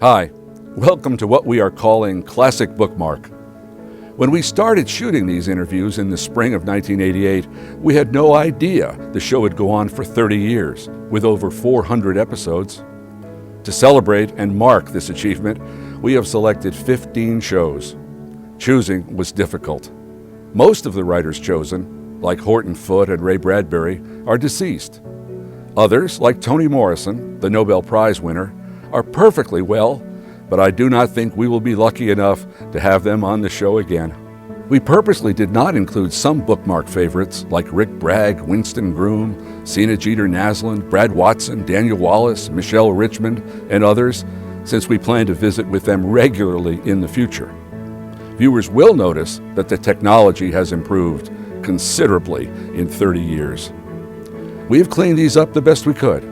Hi, welcome to what we are calling Classic Bookmark. When we started shooting these interviews in the spring of 1988, we had no idea the show would go on for 30 years, with over 400 episodes. To celebrate and mark this achievement, we have selected 15 shows. Choosing was difficult. Most of the writers chosen, like Horton Foote and Ray Bradbury, are deceased. Others, like Toni Morrison, the Nobel Prize winner, are perfectly well, but I do not think we will be lucky enough to have them on the show again. We purposely did not include some bookmark favorites like Rick Bragg, Winston Groom, Sina Jeter Naslund, Brad Watson, Daniel Wallace, Michelle Richmond, and others, since we plan to visit with them regularly in the future. Viewers will notice that the technology has improved considerably in 30 years. We've cleaned these up the best we could.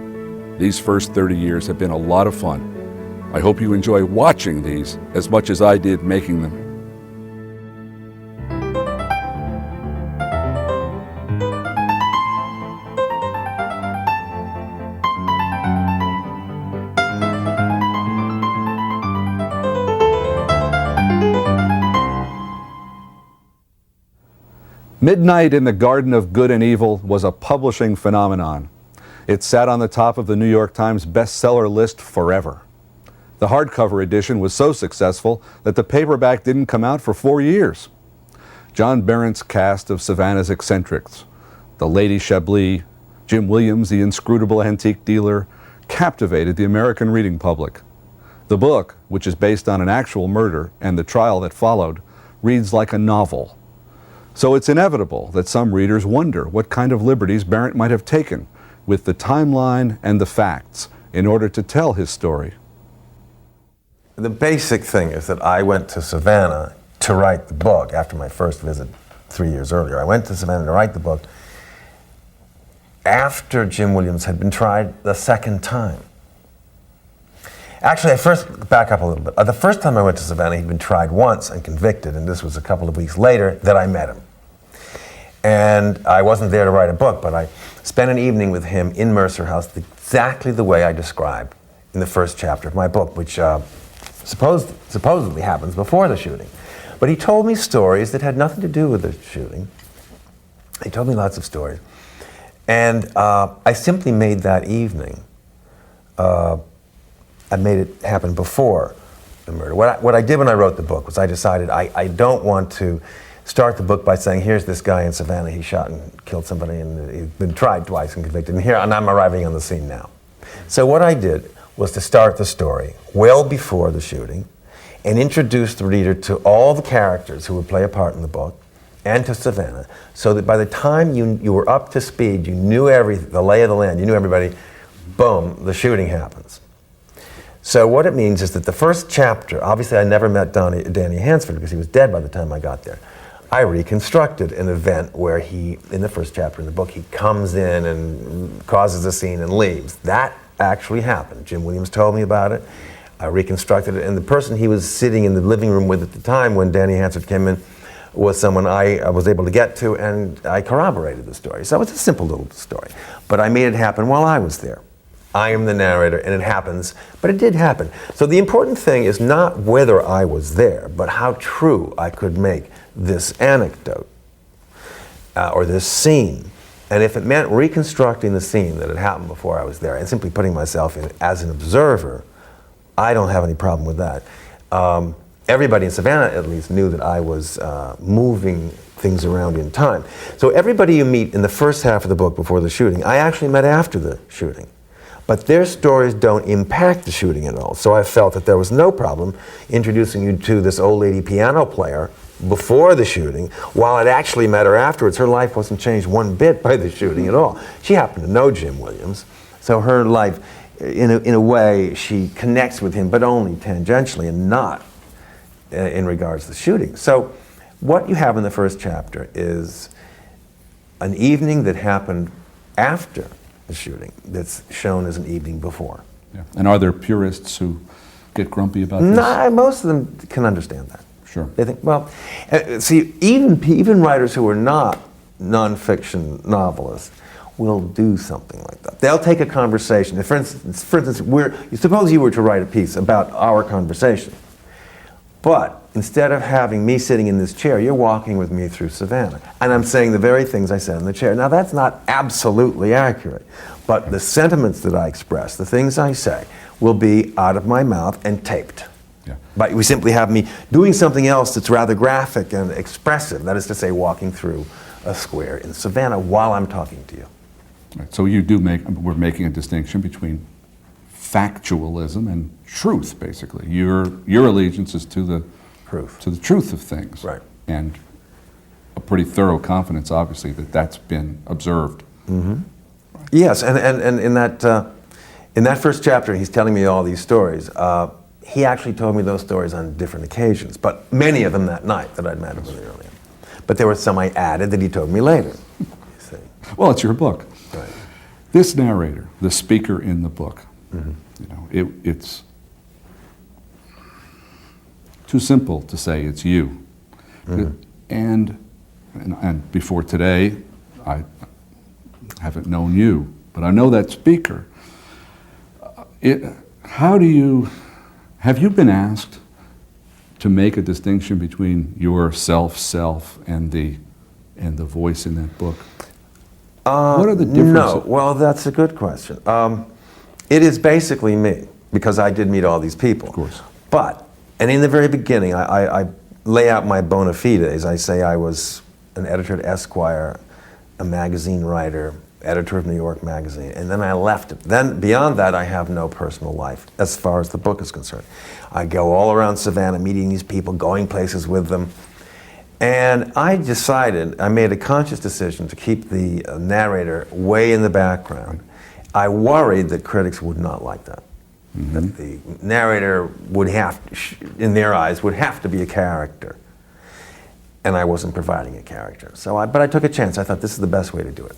These first 30 years have been a lot of fun. I hope you enjoy watching these as much as I did making them. Midnight in the Garden of Good and Evil was a publishing phenomenon. It sat on the top of the New York Times bestseller list forever. The hardcover edition was so successful that the paperback didn't come out for 4 years. John Berendt's cast of Savannah's eccentrics, the Lady Chablis, Jim Williams, the inscrutable antique dealer, captivated the American reading public. The book, which is based on an actual murder and the trial that followed, reads like a novel. So it's inevitable that some readers wonder what kind of liberties Berendt might have taken with the timeline and the facts in order to tell his story. The basic thing is that I went to Savannah to write the book after my first visit 3 years earlier. I went to Savannah to write the book after Jim Williams had been tried the second time. Actually, I first back up a little bit. The first time I went to Savannah, he'd been tried once and convicted, and this was a couple of weeks later that I met him. And I wasn't there to write a book, but I spent an evening with him in Mercer House exactly the way I described in the first chapter of my book, which supposedly happens before the shooting. But he told me stories that had nothing to do with the shooting. He told me lots of stories. And I simply made that evening. I made it happen before the murder. What I did when I wrote the book was I decided I don't want to start the book by saying, here's this guy in Savannah, he shot and killed somebody and he's been tried twice and convicted, and I'm arriving on the scene now. So what I did was to start the story well before the shooting and introduce the reader to all the characters who would play a part in the book and to Savannah, so that by the time you were up to speed, you knew the lay of the land, you knew everybody, boom, the shooting happens. So what it means is that the first chapter, obviously I never met Danny Hansford because he was dead by the time I got there. I reconstructed an event where in the first chapter in the book, he comes in and causes a scene and leaves. That actually happened. Jim Williams told me about it. I reconstructed it, and the person he was sitting in the living room with at the time when Danny Hansford came in was someone I was able to get to, and I corroborated the story. So it's a simple little story, but I made it happen while I was there. I am the narrator, and it happens, but it did happen. So the important thing is not whether I was there, but how true I could make this anecdote or this scene. And if it meant reconstructing the scene that had happened before I was there and simply putting myself in as an observer, I don't have any problem with that. Everybody in Savannah, at least, knew that I was moving things around in time. So everybody you meet in the first half of the book before the shooting, I actually met after the shooting. But their stories don't impact the shooting at all. So I felt that there was no problem introducing you to this old lady piano player before the shooting, while it actually met her afterwards. Her life wasn't changed one bit by the shooting at all. She happened to know Jim Williams, so her life, in a way, she connects with him, but only tangentially and not in regards to the shooting. So what you have in the first chapter is an evening that happened after the shooting that's shown as an evening before. Yeah. And are there purists who get grumpy about this? No, most of them can understand that. Sure. They think, well, see, even writers who are not nonfiction novelists will do something like that. They'll take a conversation. For instance, suppose you were to write a piece about our conversation, but instead of having me sitting in this chair, you're walking with me through Savannah, and I'm saying the very things I said in the chair. Now, that's not absolutely accurate, but the sentiments that I express, the things I say, will be out of my mouth and taped. Yeah. But we simply have me doing something else that's rather graphic and expressive, that is to say, walking through a square in Savannah while I'm talking to you. Right. So we're making a distinction between factualism and truth, basically. Your allegiance is to the truth of things. Right. And a pretty thorough confidence, obviously, that that's been observed. Mm-hmm. Right. Yes, and in that first chapter, he's telling me all these stories. He actually told me those stories on different occasions, but many of them that night that I'd met him earlier. But there were some I added that he told me later. You see. Well, it's your book. Right. This narrator, the speaker in the book, it's too simple to say it's you. And before today, I haven't known you, but I know that speaker. Have you been asked to make a distinction between your self and the voice in that book? What are the differences? No, well, that's a good question. It is basically me, because I did meet all these people. Of course. And in the very beginning, I lay out my bona fides. I say I was an editor at Esquire, a magazine writer, editor of New York Magazine, and then I left it. Then, beyond that, I have no personal life, as far as the book is concerned. I go all around Savannah, meeting these people, going places with them. And I made a conscious decision to keep the narrator way in the background. I worried that critics would not like that. That the narrator would in their eyes, would have to be a character. And I wasn't providing a character. But I took a chance. I thought this is the best way to do it.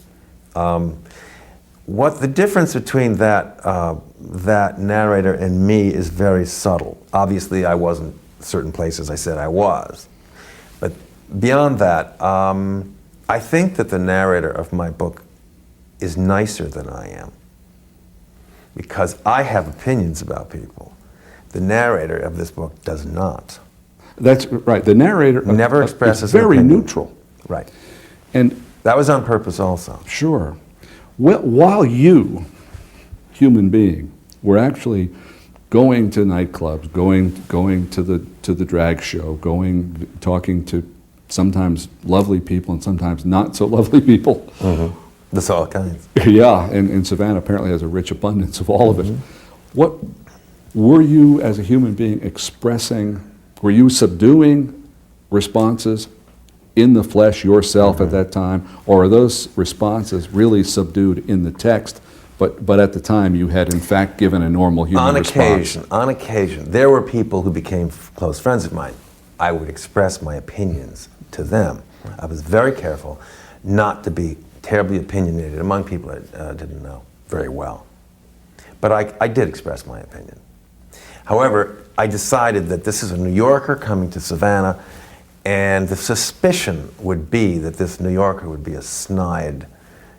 What the difference between that narrator and me is very subtle. Obviously, I wasn't certain places I said I was. But beyond that, I think that the narrator of my book is nicer than I am, because I have opinions about people. The narrator of this book does not. That's right. The narrator never expresses very an opinion. neutral. Right. And that was on purpose also. Sure. While you, human being, were actually going to nightclubs, going to the drag show, talking to sometimes lovely people and sometimes not so lovely people. That's all kinds. Yeah, and Savannah apparently has a rich abundance of all of it. What were you, as a human being, expressing? Were you subduing responses in the flesh yourself at that time, or are those responses really subdued in the text, but at the time you had in fact given a normal human response? On occasion, there were people who became close friends of mine. I would express my opinions to them. I was very careful not to be terribly opinionated among people I didn't know very well. But I did express my opinion. However, I decided that this is a New Yorker coming to Savannah, and the suspicion would be that this New Yorker would be a snide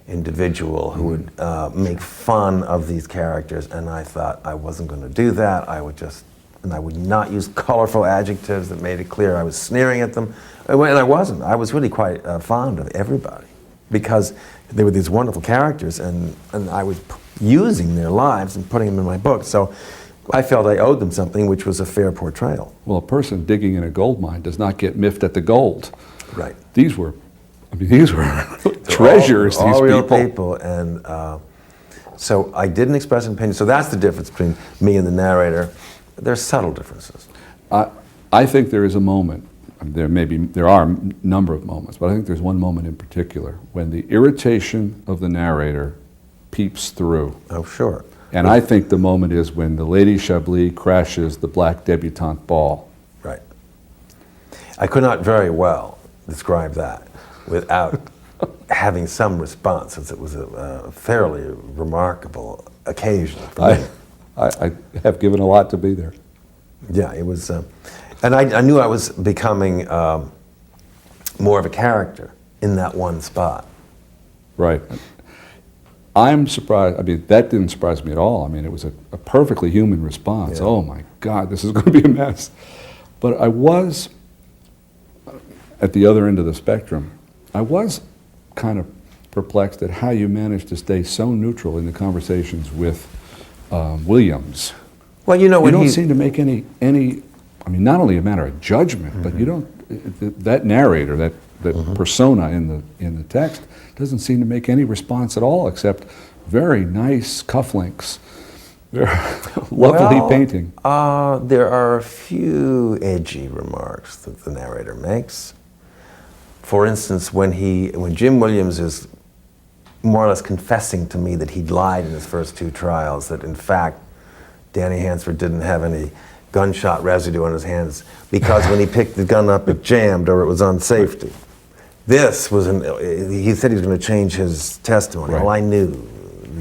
individual who would make fun of these characters, and I thought I wasn't going to do that. I would not use colorful adjectives that made it clear I was sneering at them. And I wasn't. I was really quite fond of everybody, because they were these wonderful characters, and I was using their lives and putting them in my book. So I felt I owed them something, which was a fair portrayal. Well, a person digging in a gold mine does not get miffed at the gold. Right. These were treasures, all these real people. And so I didn't express an opinion. So that's the difference between me and the narrator. There's subtle differences. I think there is a moment, there are a number of moments, but I think there's one moment in particular when the irritation of the narrator peeps through. Oh, sure. And I think the moment is when the Lady Chablis crashes the black debutante ball. Right. I could not very well describe that without having some response, since it was a fairly remarkable occasion for me. I have given a lot to be there. Yeah, it was, and I knew I was becoming more of a character in that one spot. Right. I'm surprised. I mean, that didn't surprise me at all. I mean, it was a perfectly human response. Yeah. Oh my God, this is going to be a mess. But I was, at the other end of the spectrum, I was kind of perplexed at how you managed to stay so neutral in the conversations with Williams. Well, you know, You when don't he seem to make any, I mean, not only a matter of judgment, but you don't, that narrator, that persona in the text doesn't seem to make any response at all, except very nice cufflinks, very lovely painting. There are a few edgy remarks that the narrator makes. For instance, when Jim Williams is more or less confessing to me that he'd lied in his first two trials, that in fact Danny Hansford didn't have any gunshot residue on his hands because when he picked the gun up it jammed or it was on safety. This was, he said he was going to change his testimony. Right. Well, I knew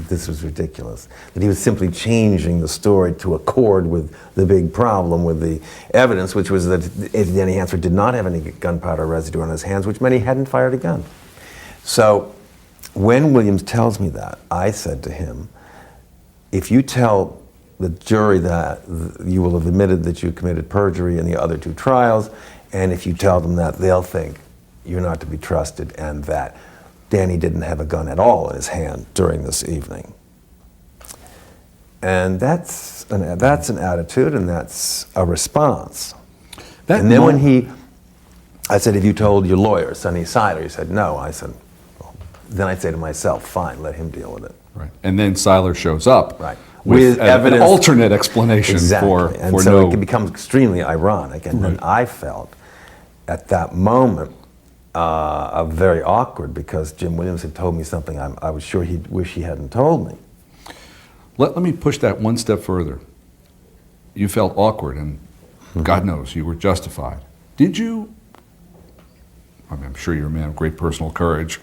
this was ridiculous, that he was simply changing the story to accord with the big problem with the evidence, which was that Danny Hansford did not have any gunpowder residue on his hands, which meant he hadn't fired a gun. So when Williams tells me that, I said to him, if you tell the jury that you will have admitted that you committed perjury in the other two trials, and if you tell them that, they'll think you're not to be trusted and that Danny didn't have a gun at all in his hand during this evening. And that's an attitude and that's a response. And then when I said, have you told your lawyer, Sonny Seiler? He said, no. I said, well, then I'd say to myself, fine, let him deal with it. Right. And then Seiler shows up. Right. With evidence. An alternate explanation for so it becomes extremely ironic. And then I felt at that moment very awkward because Jim Williams had told me something I was sure he'd wish he hadn't told me. Let me push that one step further. You felt awkward, and God knows you were justified. Did you? I mean, I'm sure you're a man of great personal courage,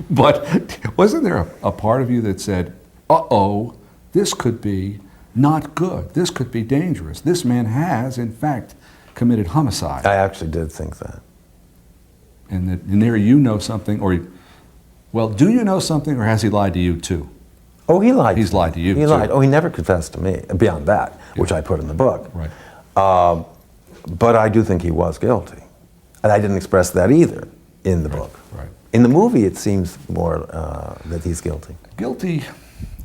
but wasn't there a part of you that said, uh-oh, this could be not good. This could be dangerous. This man has, in fact, committed homicide. I actually did think that. And there you know something, well, do you know something, or has he lied to you too? Oh, he lied. He's lied to you too. He lied. Oh, he never confessed to me, beyond that, which I put in the book. Right. But I do think he was guilty. And I didn't express that either in the book. Right. In the movie, it seems more that he's guilty. Guilty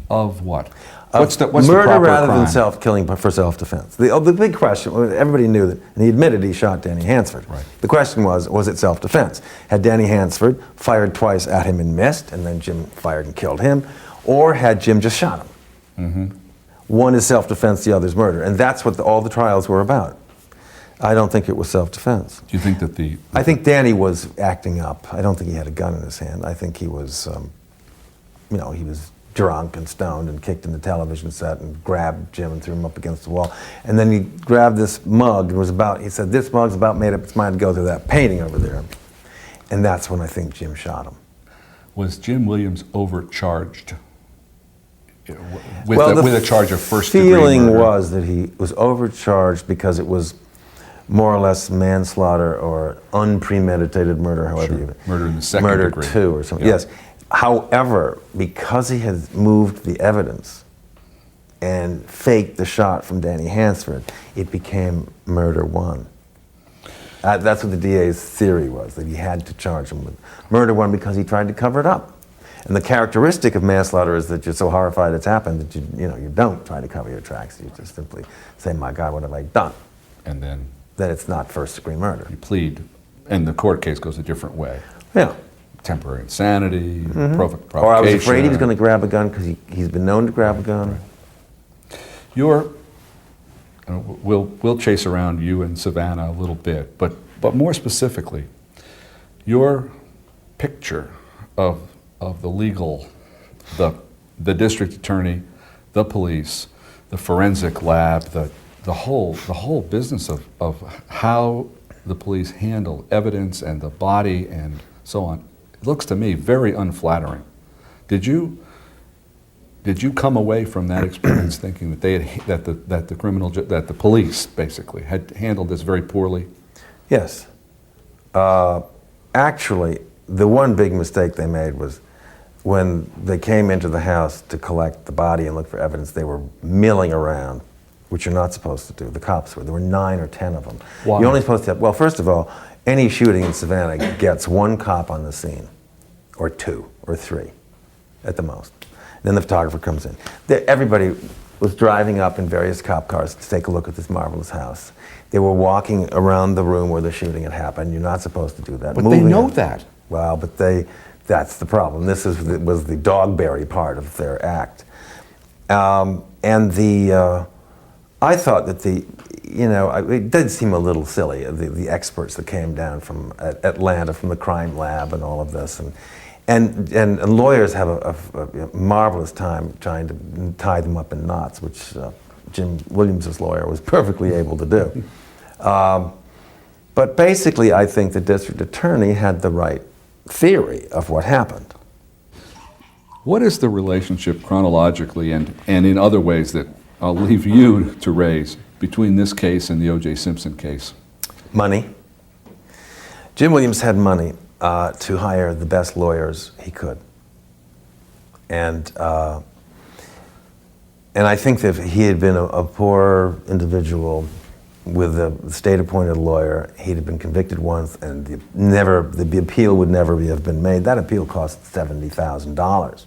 of what? What's the murder proper rather crime? than self-killing for self-defense. The big question, everybody knew that, and he admitted he shot Danny Hansford. Right. The question was it self-defense? Had Danny Hansford fired twice at him and missed, and then Jim fired and killed him, or had Jim just shot him? Mm-hmm. One is self-defense, the other's murder, and that's what all the trials were about. I don't think it was self-defense. Do you think that I think Danny was acting up. I don't think he had a gun in his hand. I think he was, he was drunk and stoned and kicked in the television set and grabbed Jim and threw him up against the wall. And then he grabbed this mug and he said, this mug's about made up its mind to go through that painting over there. And that's when I think Jim shot him. Was Jim Williams overcharged with a charge of first-degree murder? The feeling was that he was overcharged because it was more or less manslaughter or unpremeditated murder, however you... Murder in the second degree. Murder 2 or something, Yeah. yes. However, because he had moved the evidence and faked the shot from Danny Hansford, it became murder 1. That's what the DA's theory was, that he had to charge him with murder 1 because he tried to cover it up. And the characteristic of manslaughter is that you're so horrified it's happened that you don't try to cover your tracks. You just simply say, my God, what have I done? And then It's not first-degree murder. you plead, and the court case goes a different way. Yeah. Temporary insanity, provocation. Or I was afraid he was going to grab a gun because he's been known to grab a gun. We'll chase around you and Savannah a little bit, but more specifically, your picture of the legal, the district attorney, the police, the forensic lab, the whole business of how the police handle evidence and the body and so on, it looks to me very unflattering. Did you come away from that experience thinking that that the police basically had handled this very poorly? Yes. Actually, the one big mistake they made was when they came into the house to collect the body and look for evidence, they were milling around, which you're not supposed to do. The cops were. There were 9 or 10 of them. Why? You're only supposed to have, well, first of all, any shooting in Savannah gets 1 cop on the scene, or 2, or 3, at the most. Then the photographer comes in. Everybody was driving up in various cop cars to take a look at this marvelous house. They were walking around the room where the shooting had happened. You're not supposed to do that. But they know that. Well, but that's the problem. This was the Dogberry part of their act. I thought that it did seem a little silly, the experts that came down from Atlanta, from the crime lab and all of this. And lawyers have a marvelous time trying to tie them up in knots, which Jim Williams' lawyer was perfectly able to do. But basically, I think the district attorney had the right theory of what happened. What is the relationship chronologically and in other ways that I'll leave you to raise between this case and the O.J. Simpson case? Money. Jim Williams had money to hire the best lawyers he could. And I think that if he had been a poor individual with a state-appointed lawyer, he'd have been convicted once, and the appeal would never have been made. That appeal cost $70,000.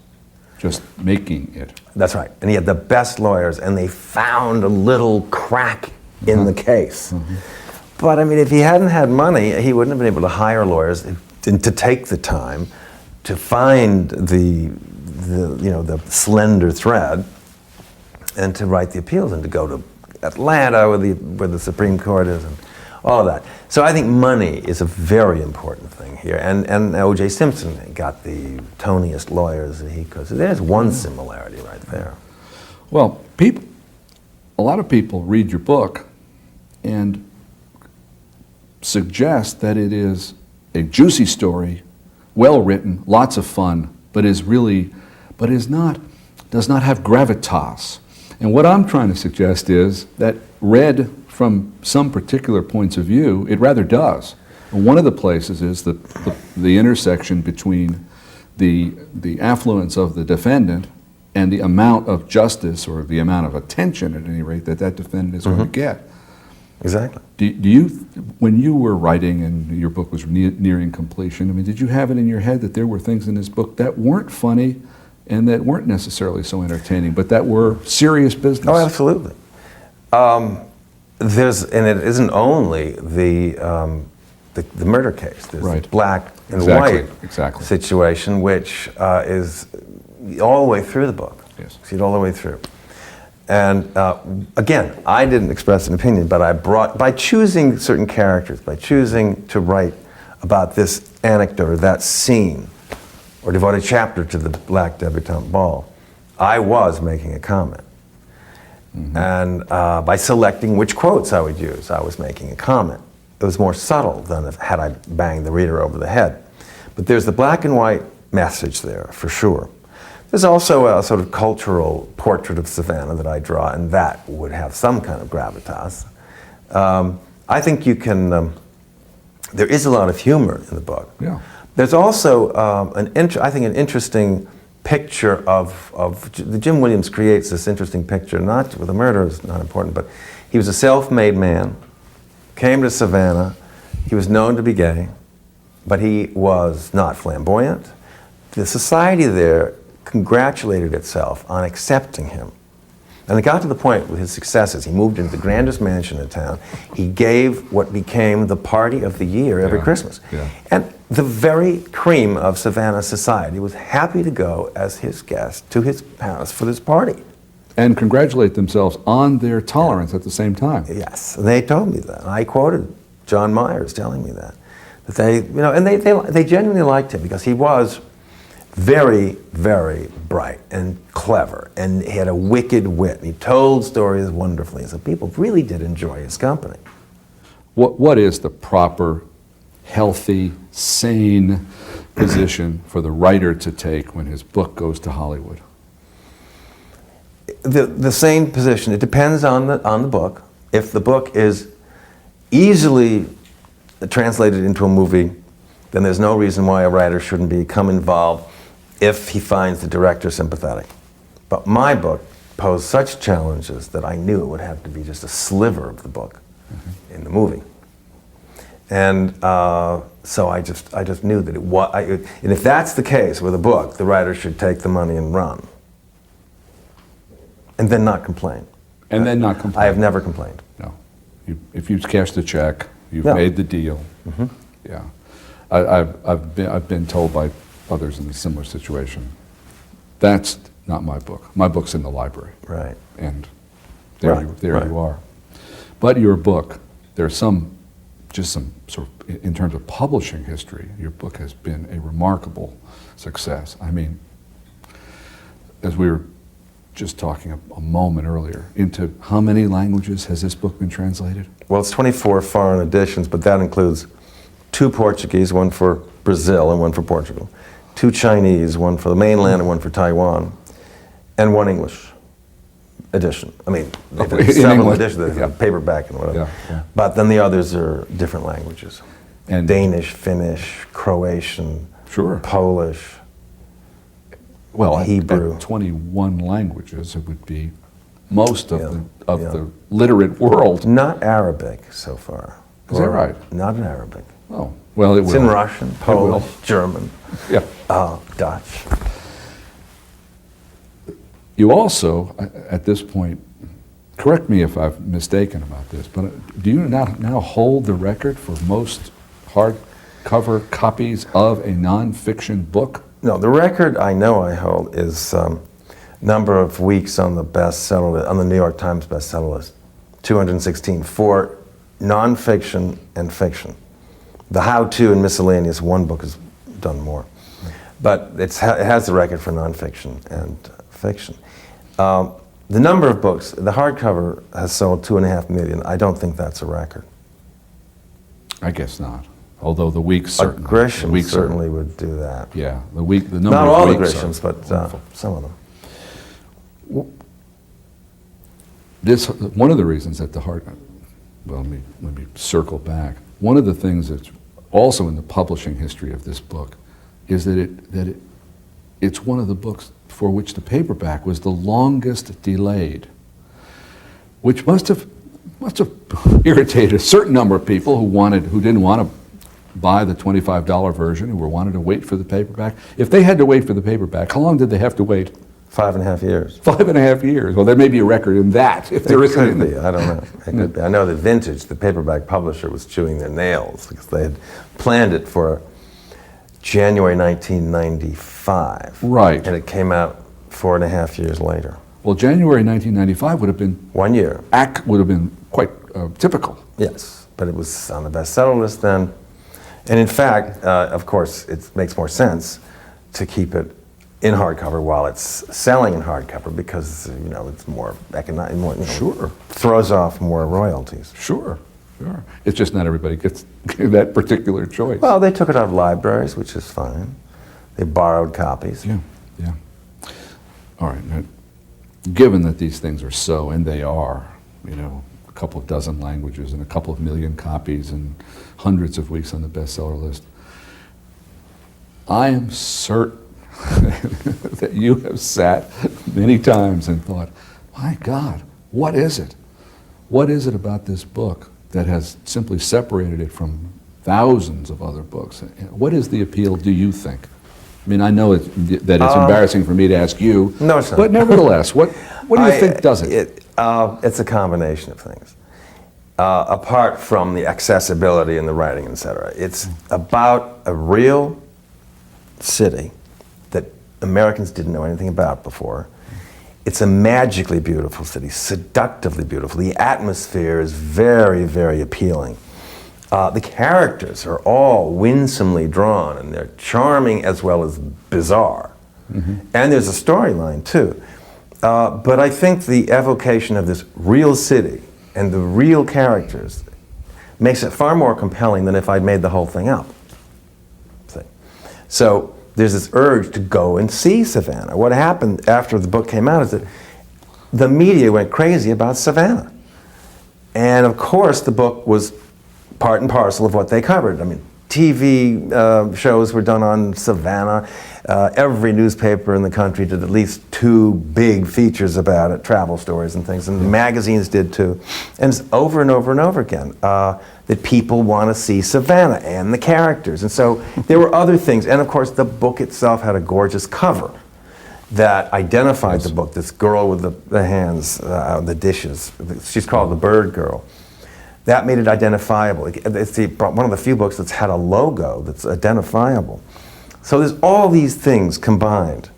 Just making it. That's right. And he had the best lawyers, and they found a little crack in the case. Mm-hmm. But I mean, if he hadn't had money, he wouldn't have been able to hire lawyers and to take the time to find the slender thread and to write the appeals and to go to Atlanta where the Supreme Court is and all of that. So I think money is a very important thing here. And O.J. Simpson got the toniest lawyers that he could. So there's one similarity right there. Well, a lot of people read your book and suggest that it is a juicy story, well written, lots of fun, but does not have gravitas. And what I'm trying to suggest is that read from some particular points of view, it rather does. And one of the places is the intersection between the affluence of the defendant and the amount of justice, or the amount of attention, at any rate, that defendant is going to get. Exactly. Do you, when you were writing and your book was nearing completion, I mean, did you have it in your head that there were things in this book that weren't funny and that weren't necessarily so entertaining, but that were serious business? Oh, absolutely. And it isn't only the murder case. There's right. the black and white Exactly. situation, which is all the way through the book. Yes. See it all the way through. And again, I didn't express an opinion, but by choosing certain characters, by choosing to write about this anecdote or that scene, or devote a chapter to the Black Debutante Ball, I was making a comment. Mm-hmm. And by selecting which quotes I would use, I was making a comment. It was more subtle than had I banged the reader over the head. But there's the black and white message there, for sure. There's also a sort of cultural portrait of Savannah that I draw, and that would have some kind of gravitas. I think you can, there is a lot of humor in the book. Yeah. There's also an interesting picture of Jim Williams creates this interesting picture, not with the murder is not important, but he was a self-made man, came to Savannah, he was known to be gay, but he was not flamboyant. The society there congratulated itself on accepting him. And it got to the point with his successes. He moved into the grandest mansion in town. He gave what became the party of the year every Christmas. Yeah. And the very cream of Savannah society was happy to go as his guest to his house for this party. And congratulate themselves on their tolerance at the same time. Yes, and they told me that. I quoted John Myers telling me that they, and they genuinely liked him because he was very, very bright and clever, and he had a wicked wit. He told stories wonderfully, so people really did enjoy his company. What is the proper, healthy, sane position for the writer to take when his book goes to Hollywood? The same position. It depends on the book. If the book is easily translated into a movie, then there's no reason why a writer shouldn't become involved if he finds the director sympathetic. But my book posed such challenges that I knew it would have to be just a sliver of the book in the movie. And so I just knew that and if that's the case with a book, the writer should take the money and run. And then not complain. And then not complain. I have never complained. No. If you've cashed the check, you've Yeah. made the deal. Yeah. I've been told by others in a similar situation, that's not my book. My book's in the library. Right. And there, Right, you right. are. But your book, there's some sort of, in terms of publishing history, your book has been a remarkable success. I mean, as we were just talking a moment earlier, into how many languages has this book been translated? Well, it's 24 foreign editions, but that includes 2 Portuguese, one for Brazil and one for Portugal, 2 Chinese, one for the mainland and one for Taiwan, and 1 English edition. I mean, they've In had several English, editions, yeah. paperback and whatever. Yeah. But then the others are different languages. And Danish, Finnish, Croatian, Sure. Polish. Well, Hebrew. at 21 languages, it would be most of Yeah, yeah. the literate world. Not Arabic so far. Is that right? Not in Arabic. Oh, well, it It's will. in Russian, Polish, German, Yeah. Dutch. You also, at this point, correct me if I'm mistaken about this, but do you now hold the record for most hardcover copies of a nonfiction book? No, the record I know I hold is number of weeks on the bestseller list, on the New York Times bestseller list, 216 for nonfiction and fiction. The how-to and miscellaneous, one book has done more, but it has the record for nonfiction and fiction. The number of books, the hardcover has sold 2.5 million. I don't think that's a record. I guess not. Although the weeks certainly. Grisham the weeks certainly would do that. Yeah, the number Not of all the weeks Grishams, are but wonderful. some of them. One of the reasons that well, let me circle back. One of the things that's also in the publishing history of this book is that it's one of the books for which the paperback was the longest delayed, which must have irritated a certain number of people who didn't want to buy the $25 version, who wanted to wait for the paperback. If they had to wait for the paperback, how long did they have to wait? 5.5 years. 5.5 years. Well, there may be a record in that, if there It isn't. could be. I don't know. It could be. I know that Vintage, the paperback publisher, was chewing their nails because they had planned it for January 1995. Right. And it came out 4.5 years later. Well, January 1995 would have been 1 year. would have been quite typical. Yes, but it was on the bestseller list then. And in fact, of course, it makes more sense to keep it in hardcover while it's selling in hardcover because it's more economic, Sure. throws off more royalties. Sure. It's just not everybody gets that particular choice. Well, they took it out of libraries, which is fine. They borrowed copies. Yeah. All right. Now, given that these things are so, and they are, a couple of dozen languages and a couple of million copies and hundreds of weeks on the bestseller list, I am certain that you have sat many times and thought, my God, what is it? What is it about this book that has simply separated it from thousands of other books? What is the appeal, do you think? I mean, I know that it's embarrassing for me to ask you, No, it's not. but nevertheless, what do you think does it? It's a combination of things. Apart from the accessibility and the writing, etc. It's about a real city that Americans didn't know anything about before. It's a magically beautiful city, seductively beautiful. The atmosphere is very, very appealing. The characters are all winsomely drawn, and they're charming as well as bizarre. Mm-hmm. And there's a storyline, too. But I think the evocation of this real city and the real characters makes it far more compelling than if I'd made the whole thing up. See? So there's this urge to go and see Savannah. What happened after the book came out is that the media went crazy about Savannah. And of course the book was part and parcel of what they covered. I mean, TV shows were done on Savannah. Every newspaper in the country did at least 2 big features about it, travel stories and things, and the magazines did too. And it's over and over and over again that people want to see Savannah and the characters. And so there were other things, and of course the book itself had a gorgeous cover that identified the book. This girl with the hands, the dishes. She's called the Bird Girl. That made it identifiable. It's one of the few books that's had a logo that's identifiable. So there's all these things combined.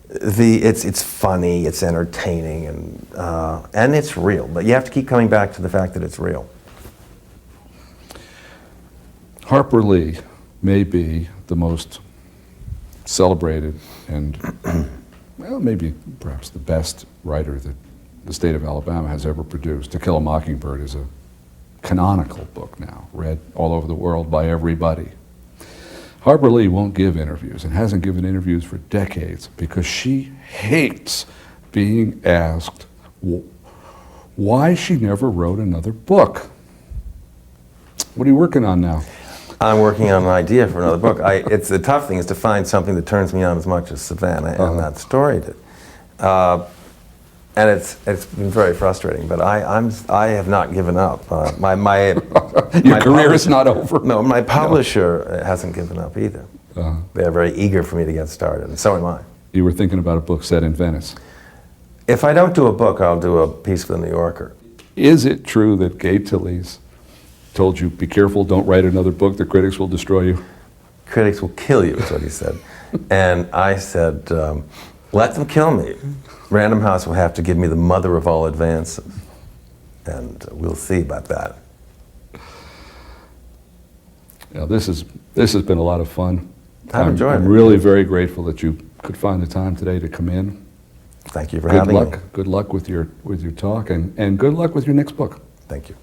It's funny, it's entertaining, and it's real. But you have to keep coming back to the fact that it's real. Harper Lee may be the most celebrated and, well, maybe perhaps the best writer that the state of Alabama has ever produced. To Kill a Mockingbird is a canonical book now, read all over the world by everybody. Harper Lee won't give interviews and hasn't given interviews for decades because she hates being asked why she never wrote another book. What are you working on now? I'm working on an idea for another book. It's the tough thing is to find something that turns me on as much as Savannah and that story did. And it's been very frustrating, but I have not given up. Your career is not over. No, my publisher hasn't given up either. They're very eager for me to get started, and so am I. You were thinking about a book set in Venice. If I don't do a book, I'll do a piece for the New Yorker. Is it true that Gay Tilley's told you, be careful, don't write another book, the critics will destroy you? Critics will kill you, is what he said. And I said, let them kill me. Random House will have to give me the mother of all advances. And we'll see about that. Yeah, this has been a lot of fun. I've enjoyed it. I'm really very grateful that you could find the time today to come in. Thank you for having me. Good luck with your talk, and good luck with your next book. Thank you.